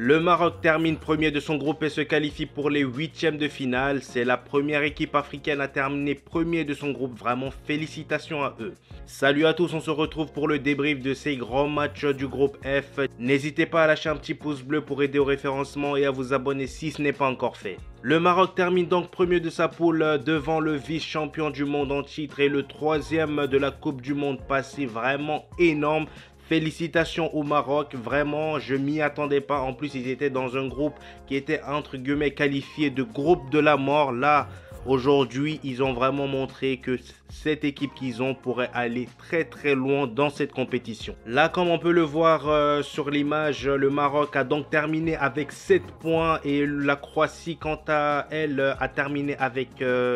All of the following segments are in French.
Le Maroc termine premier de son groupe et se qualifie pour les huitièmes de finale. C'est la première équipe africaine à terminer premier de son groupe. Vraiment, félicitations à eux. Salut à tous, on se retrouve pour le débrief de ces grands matchs du groupe F. N'hésitez pas à lâcher un petit pouce bleu pour aider au référencement et à vous abonner si ce n'est pas encore fait. Le Maroc termine donc premier de sa poule devant le vice-champion du monde en titre et le troisième de la Coupe du Monde passée. Vraiment énorme. Félicitations au Maroc, vraiment, je m'y attendais pas. En plus, ils étaient dans un groupe qui était entre guillemets qualifié de groupe de la mort. Là, aujourd'hui, ils ont vraiment montré que cette équipe qu'ils ont pourrait aller très très loin dans cette compétition. Là, comme on peut le voir sur l'image, le Maroc a donc terminé avec 7 points et la Croatie, quant à elle, a terminé avec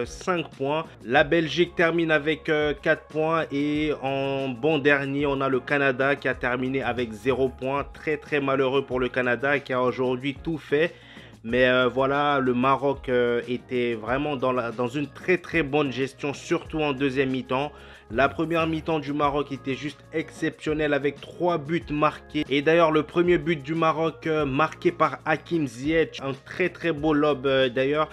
5 points. La Belgique termine avec 4 points et en bon dernier, on a le Canada qui a terminé avec 0 points. Très très malheureux pour le Canada qui a aujourd'hui tout fait. Mais voilà, le Maroc était vraiment dans une très très bonne gestion, surtout en deuxième mi-temps. La première mi-temps du Maroc était juste exceptionnelle avec 3 buts marqués. Et d'ailleurs, le premier but du Maroc marqué par Hakim Ziyech, un très très beau lob d'ailleurs.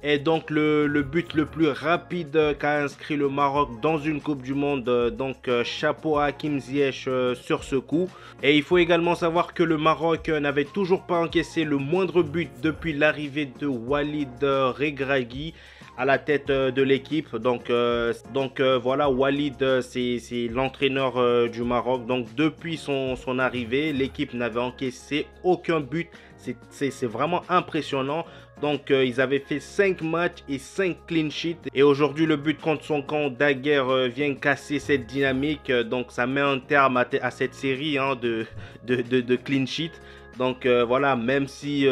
Et donc le but le plus rapide qu'a inscrit le Maroc dans une Coupe du Monde. Donc chapeau à Hakim Ziyech sur ce coup. Et il faut également savoir que le Maroc n'avait toujours pas encaissé le moindre but depuis l'arrivée de Walid Regragui à la tête de l'équipe. Donc voilà, Walid c'est l'entraîneur du Maroc. Donc depuis son arrivée, l'équipe n'avait encaissé aucun but. C'est vraiment impressionnant. Donc ils avaient fait 5 matchs et 5 clean sheets. Et aujourd'hui le but contre son camp Daguerre vient casser cette dynamique. Donc ça met un terme à cette série de clean sheets. Donc voilà, même si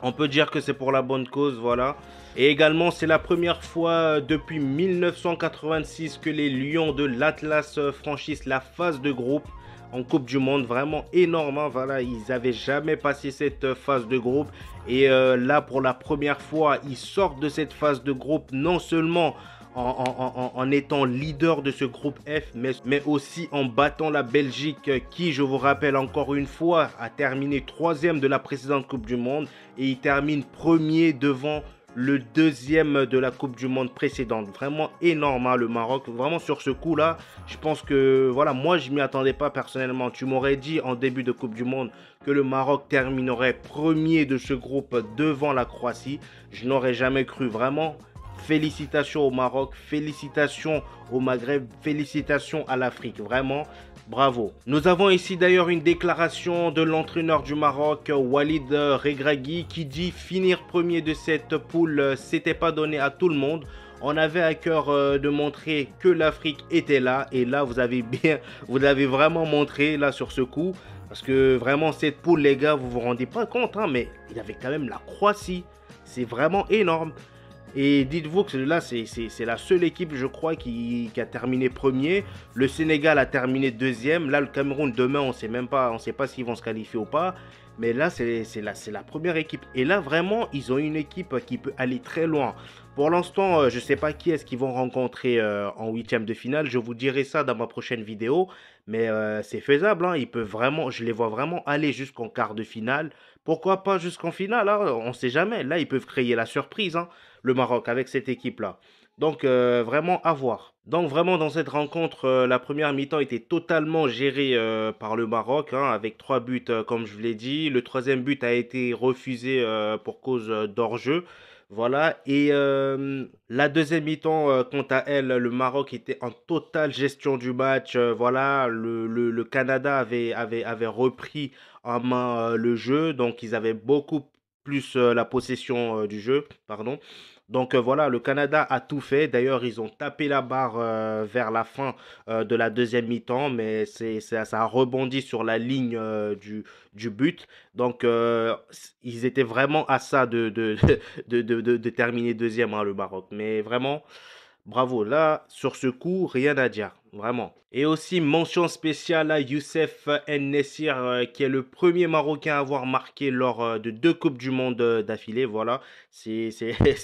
on peut dire que c'est pour la bonne cause, voilà. Et également, c'est la première fois depuis 1986 que les Lions de l'Atlas franchissent la phase de groupe en Coupe du Monde. Vraiment énorme, hein. Voilà, ils n'avaient jamais passé cette phase de groupe. Et là, pour la première fois, ils sortent de cette phase de groupe, non seulement en étant leader de ce groupe F, mais aussi en battant la Belgique qui, je vous rappelle encore une fois, a terminé troisième de la précédente Coupe du Monde et il termine premier devant le deuxième de la Coupe du Monde précédente. Vraiment énorme, hein, le Maroc. Vraiment sur ce coup-là, je pense que, voilà, moi je m'y attendais pas personnellement. Tu m'aurais dit en début de Coupe du Monde que le Maroc terminerait premier de ce groupe devant la Croatie. Je n'aurais jamais cru, vraiment. Félicitations au Maroc, félicitations au Maghreb, félicitations à l'Afrique, vraiment. Bravo. Nous avons ici d'ailleurs une déclaration de l'entraîneur du Maroc, Walid Regragui, qui dit finir premier de cette poule, c'était pas donné à tout le monde. On avait à cœur de montrer que l'Afrique était là. Et là, vous avez vraiment montré là sur ce coup. Parce que vraiment, cette poule, les gars, vous vous rendez pas compte, hein, mais il y avait quand même la Croatie. C'est vraiment énorme. Et dites-vous que là, c'est la seule équipe, je crois, qui a terminé premier. Le Sénégal a terminé deuxième. Là, le Cameroun, demain, on ne sait pas s'ils vont se qualifier ou pas. Mais là, c'est la première équipe. Et là, vraiment, ils ont une équipe qui peut aller très loin. Pour l'instant, je ne sais pas qui est-ce qu'ils vont rencontrer en huitième de finale. Je vous dirai ça dans ma prochaine vidéo. Mais c'est faisable, hein. Ils peuvent vraiment, je les vois vraiment aller jusqu'en quart de finale. Pourquoi pas jusqu'en finale, hein, on ne sait jamais. Là, ils peuvent créer la surprise, hein, le Maroc, avec cette équipe-là. Donc, vraiment à voir. Donc, vraiment, dans cette rencontre, la première mi-temps était totalement gérée par le Maroc, hein, avec 3 buts, comme je vous l'ai dit. Le troisième but a été refusé pour cause d'hors-jeu. Voilà. Et la deuxième mi-temps, quant à elle, le Maroc était en totale gestion du match. Voilà, le Canada avait repris en main le jeu. Donc, ils avaient beaucoup plus la possession du jeu, pardon. Donc voilà, le Canada a tout fait. D'ailleurs, ils ont tapé la barre vers la fin de la deuxième mi-temps, mais ça a rebondi sur la ligne du but. Donc, ils étaient vraiment à ça de terminer deuxième, hein, le Maroc. Mais vraiment, bravo. Là, sur ce coup, rien à dire. Vraiment. Et aussi, mention spéciale à Youssef En-Nesyr, qui est le premier Marocain à avoir marqué lors de 2 Coupes du Monde d'affilée. Voilà, c'est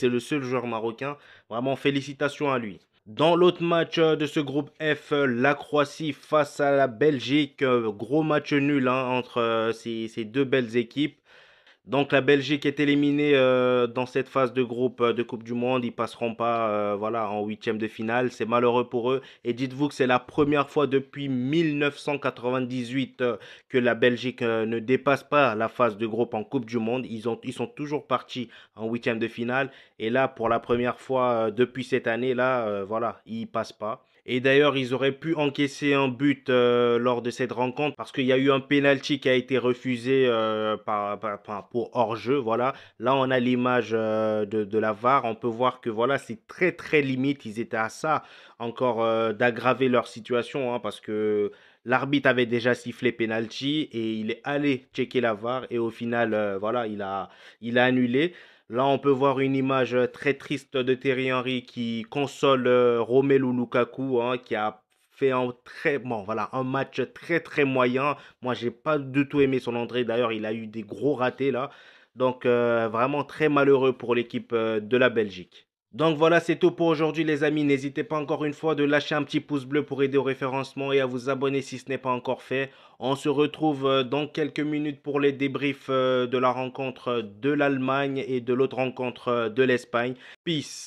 le seul joueur marocain. Vraiment, félicitations à lui. Dans l'autre match de ce groupe F, la Croatie face à la Belgique, gros match nul hein, entre ces deux belles équipes. Donc la Belgique est éliminée dans cette phase de groupe de Coupe du Monde. Ils passeront pas voilà, en huitième de finale. C'est malheureux pour eux. Et dites-vous que c'est la première fois depuis 1998 que la Belgique ne dépasse pas la phase de groupe en Coupe du Monde. Ils sont toujours partis en huitième de finale. Et là, pour la première fois depuis cette année, là, voilà, ils passent pas. Et d'ailleurs, ils auraient pu encaisser un but lors de cette rencontre parce qu'il y a eu un penalty qui a été refusé pour hors-jeu. Voilà. Là, on a l'image de la VAR. On peut voir que voilà, c'est très très limite. Ils étaient à ça encore d'aggraver leur situation hein, parce que l'arbitre avait déjà sifflé penalty et il est allé checker la VAR et au final, voilà, il a annulé. Là, on peut voir une image très triste de Thierry Henry qui console Romelu Lukaku, hein, qui a fait voilà, un match très très moyen. Moi, j'ai pas du tout aimé son entrée. D'ailleurs, il a eu des gros ratés là. Donc, vraiment très malheureux pour l'équipe de la Belgique. Donc voilà, c'est tout pour aujourd'hui les amis. N'hésitez pas encore une fois de lâcher un petit pouce bleu pour aider au référencement et à vous abonner si ce n'est pas encore fait. On se retrouve dans quelques minutes pour les débriefs de la rencontre de l'Allemagne et de l'autre rencontre de l'Espagne. Peace.